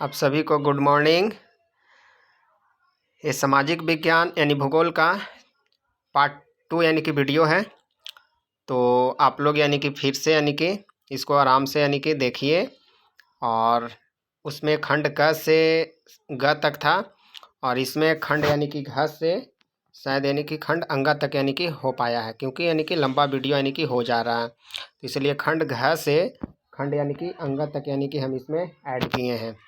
आप सभी को गुड मॉर्निंग। ये सामाजिक विज्ञान यानी भूगोल का पार्ट 2 यानी कि वीडियो है। तो आप लोग यानी कि फिर से यानी कि इसको आराम से यानी कि देखिए। और उसमें खंड क से ग तक था और इसमें खंड यानी कि घ से शायद यानी कि खंड अंगा तक यानी कि हो पाया है, क्योंकि यानी कि लंबा वीडियो यानी कि हो जा रहा है। तो इसलिए खंड घ से खंड यानी कि अंगा तक यानी कि हम इसमें ऐड किए हैं।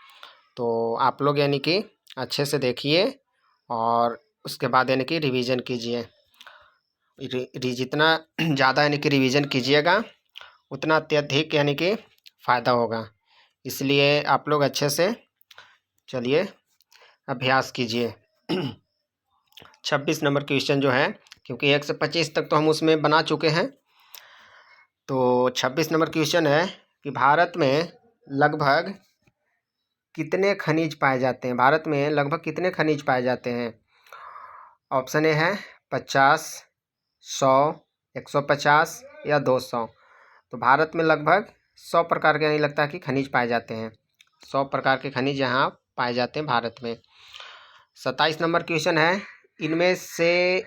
तो आप लोग यानी कि अच्छे से देखिए और उसके बाद यानी कि रिवीजन कीजिए। जितना ज़्यादा यानी कि रिवीजन कीजिएगा उतना अत्यधिक यानी कि फ़ायदा होगा। इसलिए आप लोग अच्छे से चलिए अभ्यास कीजिए। 26 नंबर क्वेश्चन जो है, क्योंकि 1 से 25 तक तो हम उसमें बना चुके हैं। तो 26 नंबर क्वेश्चन है कि भारत में लगभग कितने खनिज पाए जाते हैं। भारत में लगभग कितने खनिज पाए जाते हैं। ऑप्शन ए है 50, 100, 150 या 200। तो भारत में लगभग 100 प्रकार के नहीं लगता है कि खनिज पाए जाते हैं। 100 प्रकार के खनिज यहाँ पाए जाते हैं भारत में। 27 नंबर क्वेश्चन है, इनमें से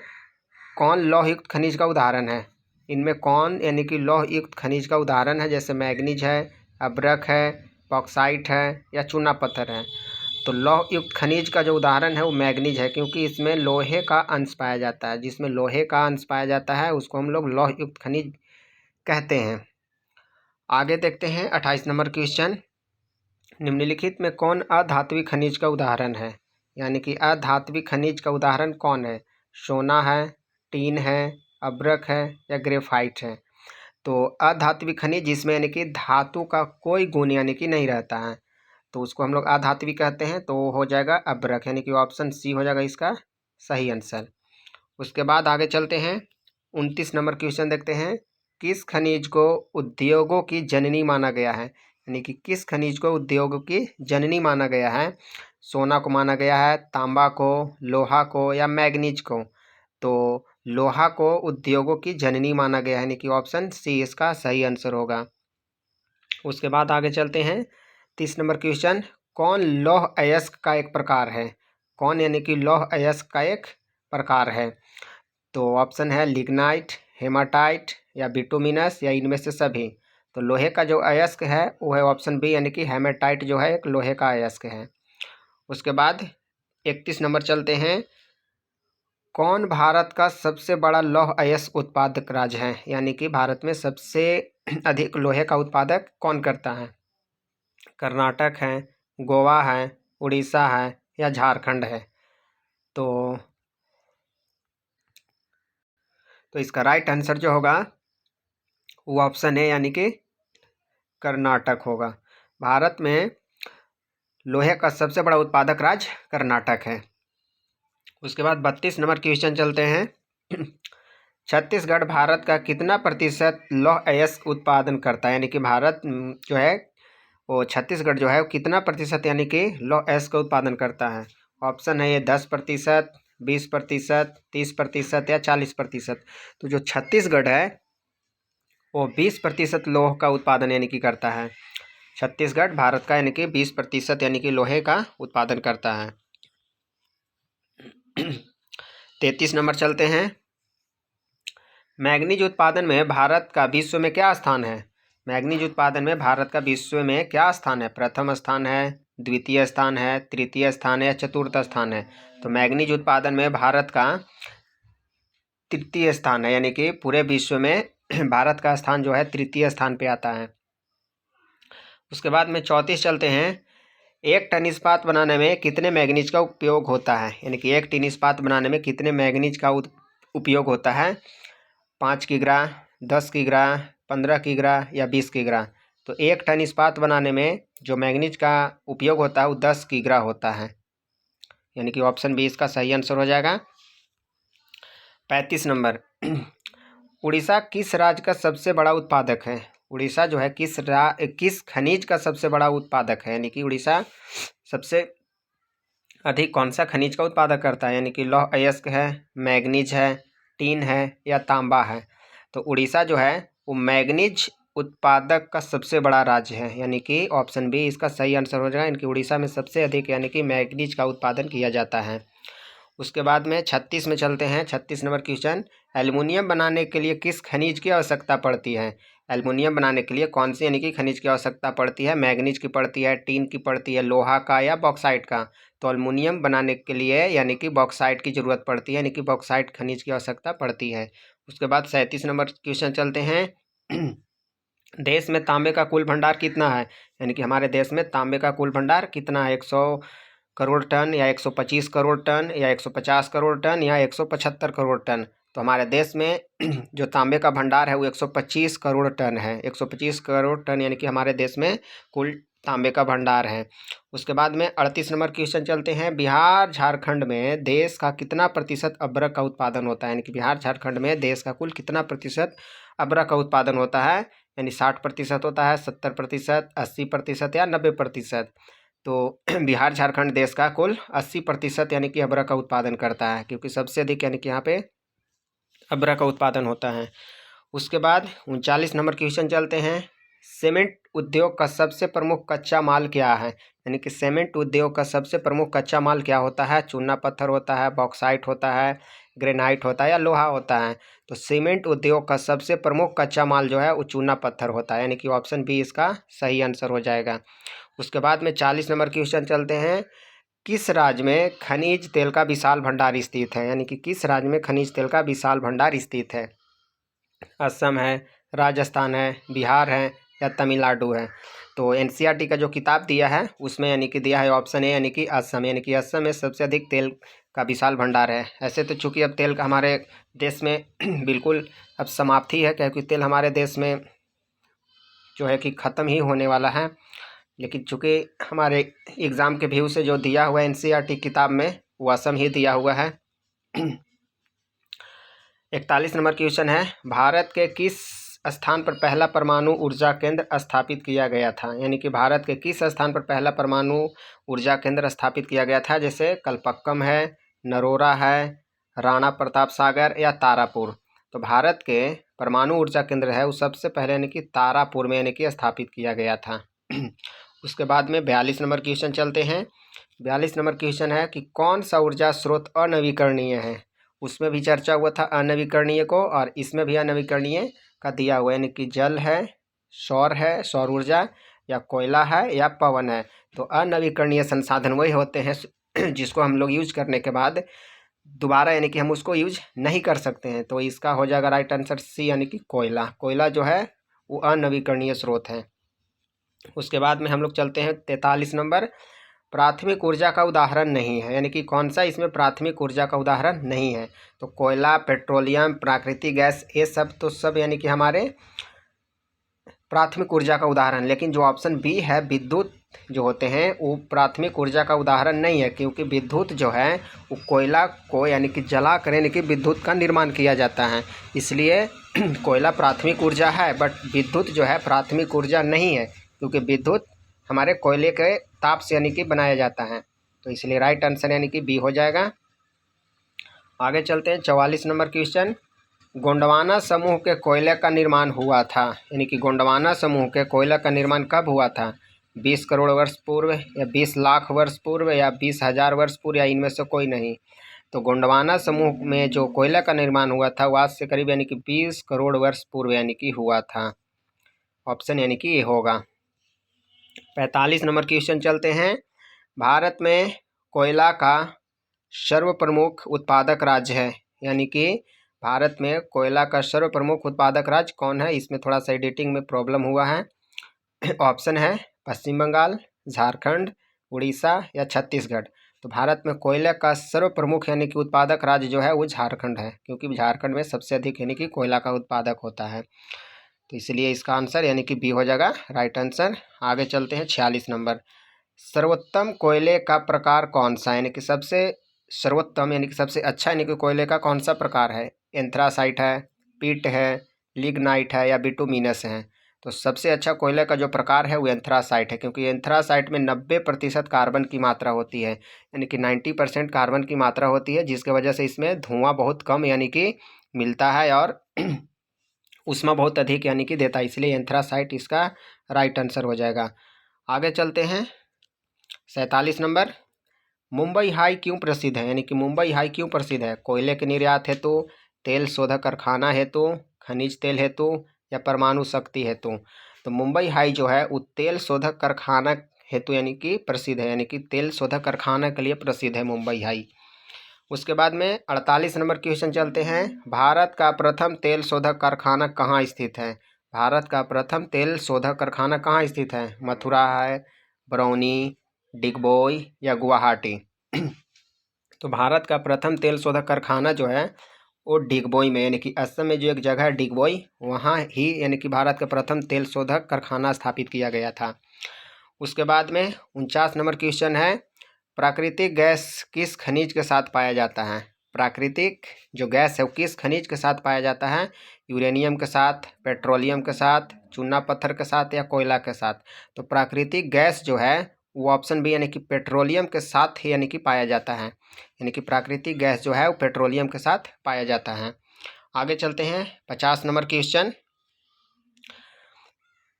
कौन लौह युक्त खनिज का उदाहरण है। इनमें कौन यानी कि लौह युक्त खनिज का उदाहरण है। जैसे मैग्नीज है, अब्रक है, बॉक्साइट है या चूना पत्थर है। तो लौह युक्त खनिज का जो उदाहरण है वो मैग्नीज है, क्योंकि इसमें लोहे का अंश पाया जाता है। जिसमें लोहे का अंश पाया जाता है उसको हम लोग लौह युक्त खनिज कहते हैं। आगे देखते हैं 28 नंबर क्वेश्चन, निम्नलिखित में कौन अधात्विक खनिज का उदाहरण है। यानी कि अधात्विक खनिज का उदाहरण कौन है। सोना है, टीन है, अब्रक है या ग्रेफाइट है। तो अधात्विक खनिज जिसमें यानी कि धातु का कोई गुण यानी कि नहीं रहता है, तो उसको हम लोग अधात्विक कहते हैं। तो हो जाएगा अब्रक, यानी कि ऑप्शन सी हो जाएगा इसका सही आंसर। उसके बाद आगे चलते हैं 29 नंबर क्वेश्चन देखते हैं, किस खनिज को उद्योगों की जननी माना गया है। यानी कि किस खनिज को उद्योगों की जननी माना गया है। सोना को माना गया है, तांबा को, लोहा को या मैग्नीज को। तो लोहा को उद्योगों की जननी माना गया है, यानी कि ऑप्शन सी इसका सही आंसर होगा। उसके बाद आगे चलते हैं 30 नंबर क्वेश्चन, कौन लौह अयस्क का एक प्रकार है। कौन यानी कि लौह अयस्क का एक प्रकार है। तो ऑप्शन है लिग्नाइट, हेमाटाइट या बिटुमिनस या इनमें से सभी। तो लोहे का जो अयस्क है वो है ऑप्शन बी, यानी कि हेमाटाइट जो है एक लोहे का अयस्क है। उसके बाद 31 नंबर चलते हैं, कौन भारत का सबसे बड़ा लौह अयस्क उत्पादक राज्य है। यानी कि भारत में सबसे अधिक लोहे का उत्पादक कौन करता है। कर्नाटक है, गोवा है, उड़ीसा है या झारखंड है। तो इसका राइट आंसर जो होगा वो ऑप्शन है, यानी कि कर्नाटक होगा। भारत में लोहे का सबसे बड़ा उत्पादक राज्य कर्नाटक है। उसके बाद 32 नंबर क्वेश्चन चलते हैं, छत्तीसगढ़ भारत का कितना प्रतिशत लौह अयस्क उत्पादन करता है। यानी कि भारत जो है वो छत्तीसगढ़ जो है वो कितना प्रतिशत यानी कि लौह अयस्क का उत्पादन करता है। ऑप्शन है ये 10%, 20%, 30% या 40%। तो जो छत्तीसगढ़ है वो 20% लोह का उत्पादन यानी कि करता है। छत्तीसगढ़ भारत का यानी कि 20% यानी कि लोहे का उत्पादन करता है। 33 नंबर चलते हैं, मैग्नीज उत्पादन में भारत का विश्व में क्या स्थान है। मैग्नीज उत्पादन में भारत का विश्व में क्या स्थान है। प्रथम स्थान है, द्वितीय स्थान है, तृतीय स्थान है या चतुर्थ स्थान है। तो मैग्नीज उत्पादन में भारत का तृतीय स्थान है, यानी कि पूरे विश्व में भारत का स्थान जो है तृतीय स्थान पे आता है। उसके बाद में 34 चलते हैं, एक टन इस्पात बनाने में कितने मैग्नीज का उपयोग होता है। यानी कि एक टन इस्पात बनाने में कितने मैग्नीज का उपयोग होता है। 5 किग्रा, 10 किग्रा, 15 किग्रा या 20 किग्रा। तो एक टन इस्पात बनाने में जो मैग्नीज का उपयोग होता है वो 10 किग्रा होता है, यानी कि ऑप्शन बी इसका सही आंसर हो जाएगा। 35 नंबर, उड़ीसा किस राज्य का सबसे बड़ा उत्पादक है। उड़ीसा जो है किस खनिज का सबसे बड़ा उत्पादक है। यानी कि उड़ीसा सबसे अधिक कौन सा खनिज का उत्पादक करता है। यानी कि लौह अयस्क है, मैग्नीज है, टीन है या तांबा है। तो उड़ीसा जो है वो मैग्नीज उत्पादक का सबसे बड़ा राज्य है, यानी कि ऑप्शन बी इसका सही आंसर हो जाएगा। इनकी उड़ीसा में सबसे अधिक यानी कि मैग्नीज का उत्पादन किया जाता है। उसके बाद में 36 में चलते हैं। 36 नंबर क्वेश्चन, एल्युमिनियम बनाने के लिए किस खनिज की आवश्यकता पड़ती है? एल्युमिनियम बनाने के लिए कौन सी यानी कि खनिज की आवश्यकता पड़ती है? मैग्नीज की पड़ती है, टीन की पड़ती है, लोहा का या बॉक्साइट का? तो एल्युमिनियम बनाने के लिए यानी कि बॉक्साइट की ज़रूरत पड़ती है, यानी कि बॉक्साइट खनिज की आवश्यकता पड़ती है। उसके बाद 37 नंबर क्वेश्चन चलते हैं। देश में तांबे का कुल भंडार कितना है? यानी कि हमारे देश में तांबे का कुल भंडार कितना है? 100 करोड़ टन या 125 करोड़ टन या 150 करोड़ टन या 175 करोड़ टन? तो हमारे देश में जो तांबे का भंडार है वो 125 करोड़ टन है। 125 करोड़ टन यानी कि हमारे देश में कुल तांबे का भंडार है। उसके बाद में 38 नंबर क्वेश्चन चलते हैं। बिहार झारखंड में देश का कितना प्रतिशत अभ्रक का उत्पादन होता है? यानी कि बिहार झारखंड में देश का कुल कितना प्रतिशत अभ्रक का उत्पादन होता है? यानी 60% होता है, 70%, 80% या 90%? तो बिहार झारखंड देश का कुल 80% यानी कि अभ्रक का उत्पादन करता है, क्योंकि सबसे अधिक यानी कि यहाँ पे अभ्रक का उत्पादन होता है। उसके बाद 39 नंबर क्वेश्चन चलते हैं। सीमेंट उद्योग का सबसे प्रमुख कच्चा माल क्या है? यानी कि सीमेंट उद्योग का सबसे प्रमुख कच्चा माल क्या होता है? चूना पत्थर होता है, बॉक्साइट होता है, ग्रेनाइट होता है या लोहा होता है? तो सीमेंट उद्योग का सबसे प्रमुख कच्चा माल जो है वो चूना पत्थर होता है, यानी कि ऑप्शन बी इसका सही आंसर हो जाएगा। उसके बाद में 40 नंबर क्वेश्चन चलते हैं। किस राज्य में खनिज तेल का विशाल भंडार स्थित है? यानी कि किस राज्य में खनिज तेल का विशाल भंडार स्थित है? असम है, राजस्थान है, बिहार है या तमिलनाडु है? तो एनसीईआरटी का जो किताब दिया है उसमें यानी कि दिया है ऑप्शन ए यानी कि असम, यानी कि असम में सबसे अधिक तेल का विशाल भंडार है। ऐसे तो चूँकि अब तेल का हमारे देश में बिल्कुल अब समाप्ति है, क्योंकि तेल हमारे देश में जो है कि ख़त्म ही होने वाला है। लेकिन चूँकि हमारे एग्ज़ाम के व्यू से जो दिया हुआ है एनसीईआरटी किताब में वो असम ही दिया हुआ है। 41 नंबर क्वेश्चन है। भारत के किस स्थान पर पहला परमाणु ऊर्जा केंद्र स्थापित किया गया था? यानी कि भारत के किस स्थान पर पहला परमाणु ऊर्जा केंद्र स्थापित किया गया था? जैसे कलपक्कम है, नरोरा है, राणा प्रताप सागर या तारापुर? तो भारत के परमाणु ऊर्जा केंद्र है वो सबसे पहले यानी कि तारापुर में यानी कि स्थापित किया गया था। उसके बाद में 42 नंबर क्वेश्चन चलते हैं। 42 नंबर क्वेश्चन है कि कौन सा ऊर्जा स्रोत अनवीकरणीय है? उसमें भी चर्चा हुआ था अनवीकरणीय को, और इसमें भी अनवीकरणीय का दिया हुआ, यानी कि जल है, सौर ऊर्जा या कोयला है या पवन है? तो अनवीकरणीय संसाधन वही होते हैं जिसको हम लोग यूज करने के बाद दोबारा यानी कि हम उसको यूज नहीं कर सकते हैं। तो इसका हो जाएगा राइट आंसर सी, यानी कि कोयला। कोयला जो है वो अनवीकरणीय स्रोत है। उसके बाद में हम लोग चलते हैं 43 नंबर, प्राथमिक ऊर्जा का उदाहरण नहीं है। यानी कि कौन सा इसमें प्राथमिक ऊर्जा का उदाहरण नहीं है? तो कोयला, पेट्रोलियम, प्राकृतिक गैस, ये सब तो सब यानी कि हमारे प्राथमिक ऊर्जा का उदाहरण। लेकिन जो ऑप्शन बी है विद्युत जो होते हैं वो प्राथमिक ऊर्जा का उदाहरण नहीं है, क्योंकि विद्युत जो है वो कोयला को यानी कि जला कर यानी कि विद्युत का निर्माण किया जाता है। इसलिए कोयला प्राथमिक ऊर्जा है, बट विद्युत जो है प्राथमिक ऊर्जा नहीं है, क्योंकि विद्युत हमारे कोयले के ताप से यानी कि बनाया जाता है। तो इसलिए राइट आंसर यानी कि बी हो जाएगा। आगे चलते हैं 44 नंबर क्वेश्चन। गोंडवाना समूह के कोयले का निर्माण हुआ था, यानी कि गोंडवाना समूह के कोयले का निर्माण कब हुआ था? 20 करोड़ वर्ष पूर्व या 20 लाख वर्ष पूर्व या 20,000 वर्ष पूर्व या इनमें से कोई नहीं? तो गोंडवाना समूह में जो कोयले का निर्माण हुआ था वो आज से करीब यानी कि 20 करोड़ वर्ष पूर्व यानी कि हुआ था। ऑप्शन यानी कि ये होगा। 45 नंबर क्वेश्चन चलते हैं। भारत में कोयला का सर्व प्रमुख उत्पादक राज्य है, यानी कि भारत में कोयला का सर्व प्रमुख उत्पादक राज्य कौन है? इसमें थोड़ा सा एडिटिंग में प्रॉब्लम हुआ है। ऑप्शन है पश्चिम बंगाल, झारखंड, उड़ीसा या छत्तीसगढ़? तो भारत में कोयले का सर्व प्रमुख यानी कि उत्पादक राज्य जो है वो झारखंड है, क्योंकि झारखंड में सबसे अधिक यानी कि कोयला का उत्पादक होता है। तो इसलिए इसका आंसर यानी कि बी हो जाएगा राइट आंसर। आगे चलते हैं 46 नंबर। सर्वोत्तम कोयले का प्रकार कौन सा, यानी कि सबसे सर्वोत्तम यानी कि सबसे अच्छा यानी कि कोयले का कौन सा प्रकार है? एंथ्रासाइट है, पीट है, लिग्नाइट है या बिटुमिनस है? तो सबसे अच्छा कोयले का जो प्रकार है वो एंथ्रासाइट है, क्योंकि एंथ्रासाइट में 90% कार्बन की मात्रा होती है, यानी कि 90% कार्बन की मात्रा होती है, जिसकी वजह से इसमें धुआं बहुत कम यानी कि मिलता है और ऊष्मा बहुत अधिक यानी कि देता है, इसलिए एंथ्रासाइट इसका राइट आंसर हो जाएगा। आगे चलते हैं 47 नंबर, मुंबई हाई क्यों प्रसिद्ध है, यानी कि मुंबई हाई क्यों प्रसिद्ध है? कोयले के निर्यात हेतु, तेल शोधक कारखाना हेतु, खनिज तेल हेतु या परमाणु शक्ति हेतु? तो मुंबई हाई जो है वो तेल शोधक कारखाना हेतु यानी कि प्रसिद्ध है, यानी कि तेल शोधक कारखाना के लिए प्रसिद्ध है मुंबई हाई। उसके बाद में 48 नंबर क्वेश्चन चलते हैं, भारत का प्रथम तेल शोधक कारखाना कहाँ स्थित है? भारत का प्रथम तेल शोधक कारखाना कहाँ स्थित है? मथुरा है, बरौनी, डिगबोई या गुवाहाटी? तो भारत का प्रथम तेल शोधक कारखाना जो है वो डिगबोई में, यानी कि असम में जो एक जगह है डिगबोई, वहाँ ही यानी कि भारत का प्रथम तेल शोधक कारखाना स्थापित किया गया था। उसके बाद में 49 नंबर क्वेश्चन है, प्राकृतिक गैस किस खनिज के साथ पाया जाता है? प्राकृतिक जो गैस है वो किस खनिज के साथ पाया जाता है? यूरेनियम के साथ, पेट्रोलियम के साथ, चूना पत्थर के साथ या कोयला के साथ? तो प्राकृतिक गैस जो है वो ऑप्शन बी यानी कि पेट्रोलियम के साथ ही यानी कि पाया जाता है, यानी कि प्राकृतिक गैस जो है वो पेट्रोलियम के साथ पाया जाता है। आगे चलते हैं 50 नंबर क्वेश्चन,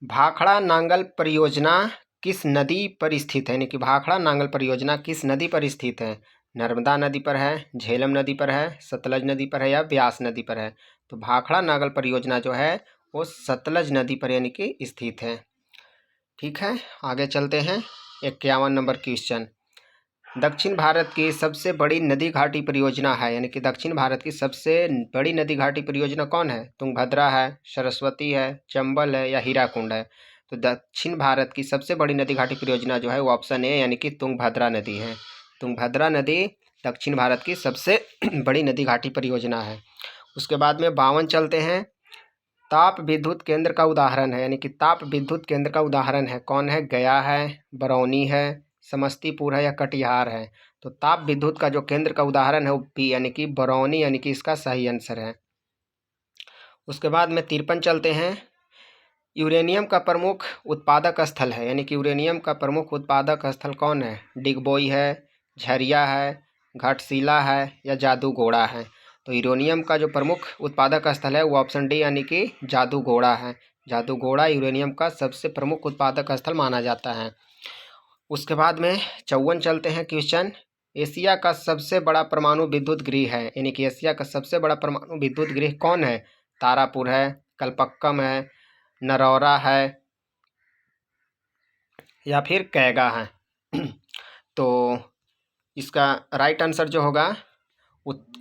भाखड़ा नांगल परियोजना किस नदी पर स्थित है? यानी कि भाखड़ा नांगल परियोजना किस नदी पर स्थित है? नर्मदा नदी पर है, झेलम नदी पर है, सतलज नदी पर है या ब्यास नदी पर है? तो भाखड़ा नांगल परियोजना जो है वो सतलज नदी पर यानी कि स्थित है। ठीक है, आगे चलते हैं 51 नंबर क्वेश्चन, दक्षिण भारत की सबसे बड़ी नदी घाटी परियोजना है, यानी कि दक्षिण भारत की सबसे बड़ी नदी घाटी परियोजना कौन है? तुंगभद्रा है, सरस्वती है, चंबल है या हीराकुंड है? तो दक्षिण भारत की सबसे बड़ी नदी घाटी परियोजना जो है वो ऑप्शन ए यानी कि तुंगभद्रा नदी है। तुंगभद्रा नदी दक्षिण भारत की सबसे बड़ी नदी घाटी परियोजना है। उसके बाद में 52 चलते हैं, ताप विद्युत केंद्र का उदाहरण है, यानी कि ताप विद्युत केंद्र का उदाहरण है कौन है? गया है, बरौनी है, समस्तीपुर है या कटिहार है? तो ताप विद्युत का जो केंद्र का उदाहरण है वो बी यानी कि बरौनी यानी कि इसका सही आंसर है। उसके बाद में 53 चलते हैं, यूरेनियम का प्रमुख उत्पादक स्थल है, यानी कि यूरेनियम का प्रमुख उत्पादक स्थल कौन है? डिगबोई है, झरिया है, घाटशिला है या जादूगोड़ा है? तो यूरेनियम का जो प्रमुख उत्पादक स्थल है वो ऑप्शन डी यानी कि जादूगोड़ा है। जादूगोड़ा यूरेनियम का सबसे प्रमुख उत्पादक स्थल माना जाता है। उसके बाद में 54 चलते हैं क्वेश्चन, एशिया का सबसे बड़ा परमाणु विद्युत गृह है, यानी कि एशिया का सबसे बड़ा परमाणु विद्युत गृह कौन है? तारापुर है, कलपक्कम है, नरौरा है या फिर कैगा है? तो इसका राइट आंसर जो होगा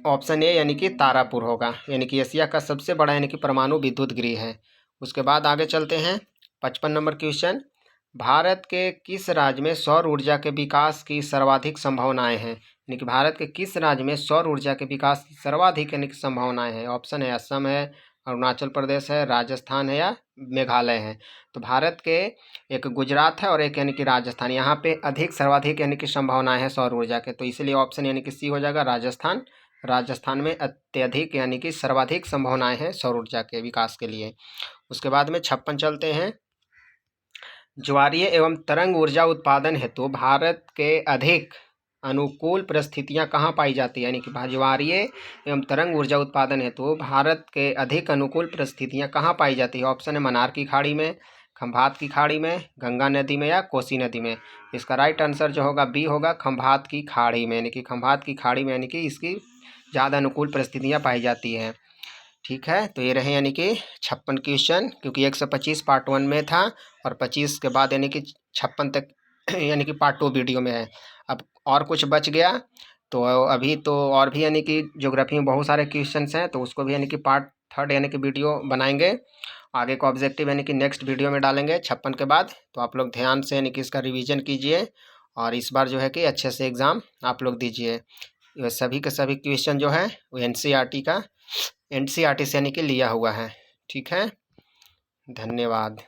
ऑप्शन ए यानी कि तारापुर होगा, यानी कि एशिया का सबसे बड़ा यानी कि परमाणु विद्युत गृह है। उसके बाद आगे चलते हैं 55 नंबर क्वेश्चन, भारत के किस राज्य में सौर ऊर्जा के विकास की सर्वाधिक संभावनाएं हैं? यानी कि भारत के किस राज्य में सौर ऊर्जा के विकास की सर्वाधिक यानी कि संभावनाएं हैं? ऑप्शन है असम है, अरुणाचल प्रदेश है, राजस्थान है या मेघालय है? तो भारत के एक गुजरात है और एक यानी कि राजस्थान, यहाँ पे अधिक सर्वाधिक यानी कि संभावनाएं हैं सौर ऊर्जा के, तो इसलिए ऑप्शन यानी कि सी हो जाएगा राजस्थान। राजस्थान में अत्यधिक यानी कि सर्वाधिक संभावनाएं हैं सौर ऊर्जा के विकास के लिए। उसके बाद में 56 चलते हैं, ज्वारीय एवं तरंग ऊर्जा उत्पादन हेतु भारत के अधिक अनुकूल परिस्थितियां कहाँ पाई जाती है? यानी कि ज्वारीय एवं तरंग ऊर्जा उत्पादन हेतु भारत के अधिक अनुकूल परिस्थितियां कहाँ पाई जाती है? ऑप्शन है मन्नार की खाड़ी में, खंभात की खाड़ी में, गंगा नदी में या कोसी नदी में? इसका राइट आंसर जो होगा बी होगा, खंभात की खाड़ी में, यानी कि खंभात की खाड़ी में यानी कि इसकी ज़्यादा अनुकूल परिस्थितियाँ पाई जाती हैं। ठीक है, तो ये रहे यानी कि 56 क्वेश्चन, क्योंकि 125 पार्ट 1 में था और 25 के बाद यानी कि 56 तक यानी कि पार्ट 2 वीडियो में है। अब और कुछ बच गया तो अभी तो और भी यानी कि ज्योग्राफी में बहुत सारे क्वेश्चंस हैं, तो उसको भी यानी कि पार्ट 3 यानी कि वीडियो बनाएंगे। आगे का ऑब्जेक्टिव यानी कि नेक्स्ट वीडियो में डालेंगे 56 के बाद। तो आप लोग ध्यान से यानी कि इसका रिवीजन कीजिए और इस बार जो है कि अच्छे से एग्ज़ाम आप लोग दीजिए। ये सभी के सभी क्वेश्चन जो है वो एनसीईआरटी से यानी कि लिया हुआ है। ठीक है, धन्यवाद।